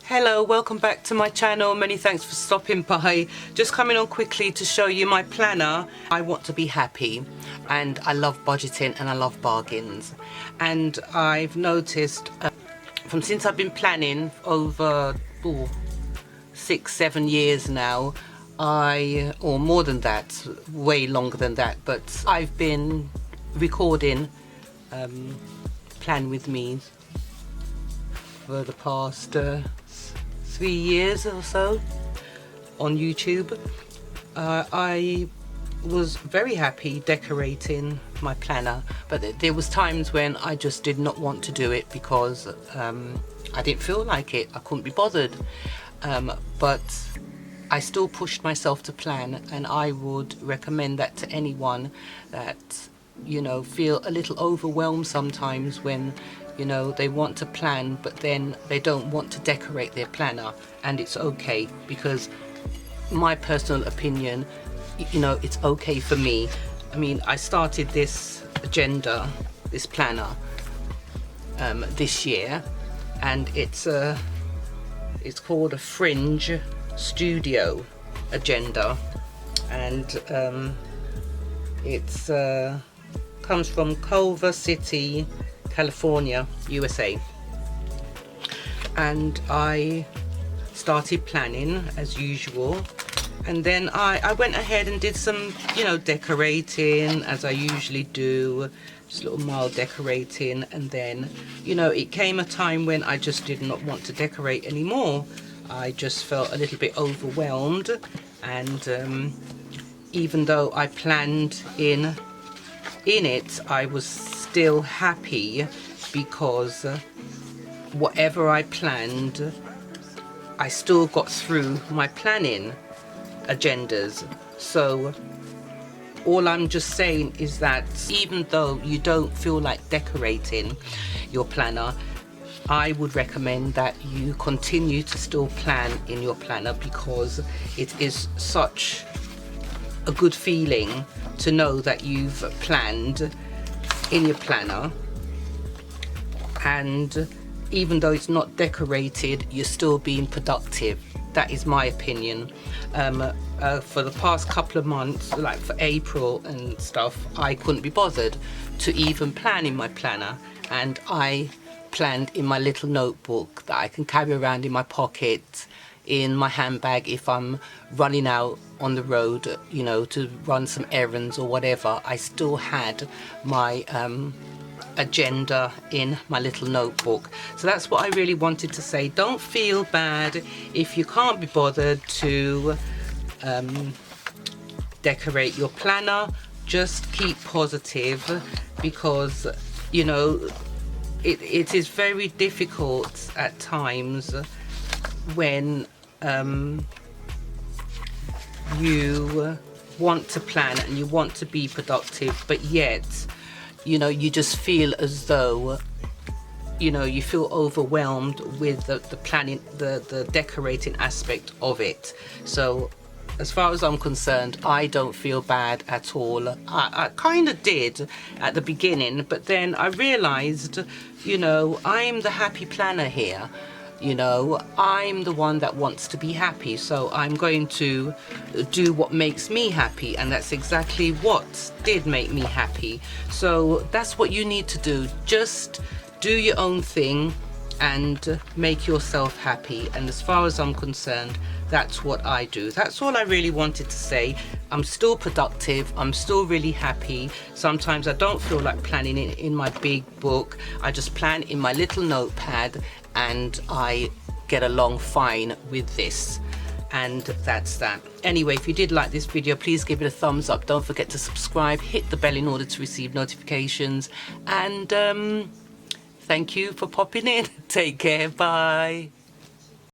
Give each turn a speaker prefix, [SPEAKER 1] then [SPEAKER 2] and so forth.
[SPEAKER 1] Hello, welcome back to my channel. Many thanks for stopping by. Just coming on quickly to show you my planner. I want to be happy and I love budgeting and I love bargains. And I've noticed from since I've been planning over 6-7 years now, or more than that, way longer than that, but I've been recording Plan With Me for the past 3 years or so on YouTube. I was very happy decorating my planner, but there was times when I just did not want to do it because I didn't feel like it. I couldn't be bothered, but I still pushed myself to plan, and I would recommend that to anyone that, you know, feel a little overwhelmed sometimes when, you know, they want to plan but then they don't want to decorate their planner. And it's okay, because my personal opinion, you know, it's okay for me. I mean, I started this agenda, this planner, this year, and it's called a Fringe Studio agenda, and it's comes from Culver City, California, USA. And I started planning as usual, and then I went ahead and did some, you know, decorating as I usually do, just a little mild decorating. And then, you know, it came a time when I just did not want to decorate anymore. I just felt a little bit overwhelmed, and even though I planned in it, I was still happy because whatever I planned, I still got through my planning agendas. So all I'm just saying is that even though you don't feel like decorating your planner, I would recommend that you continue to still plan in your planner, because it is such a good feeling to know that you've planned in your planner, and even though it's not decorated, you're still being productive. That is my opinion. For the past couple of months, like for April and stuff, I couldn't be bothered to even plan in my planner, and I planned in my little notebook that I can carry around in my pocket, in my handbag if I'm running out on the road, you know, to run some errands or whatever. I still had my agenda in my little notebook. So that's what I really wanted to say. Don't feel bad if you can't be bothered to decorate your planner. Just keep positive, because, you know, it is very difficult at times when you want to plan and you want to be productive, but yet, you know, you just feel as though, you know, you feel overwhelmed with the planning, the decorating aspect of it. So as far as I'm concerned, I don't feel bad at all. I kind of did at the beginning, but then I realized, you know, I'm the happy planner here. You know, I'm the one that wants to be happy, so I'm going to do what makes me happy, and that's exactly what did make me happy. So that's what you need to do. Just do your own thing and make yourself happy. And as far as I'm concerned, that's what I do. That's all I really wanted to say. I'm still productive. I'm still really happy. Sometimes I don't feel like planning in my big book. I just plan in my little notepad, and I get along fine with this. And that's that. Anyway, if you did like this video, please give it a thumbs up. Don't forget to subscribe, hit the bell in order to receive notifications, and thank you for popping in. Take care. Bye.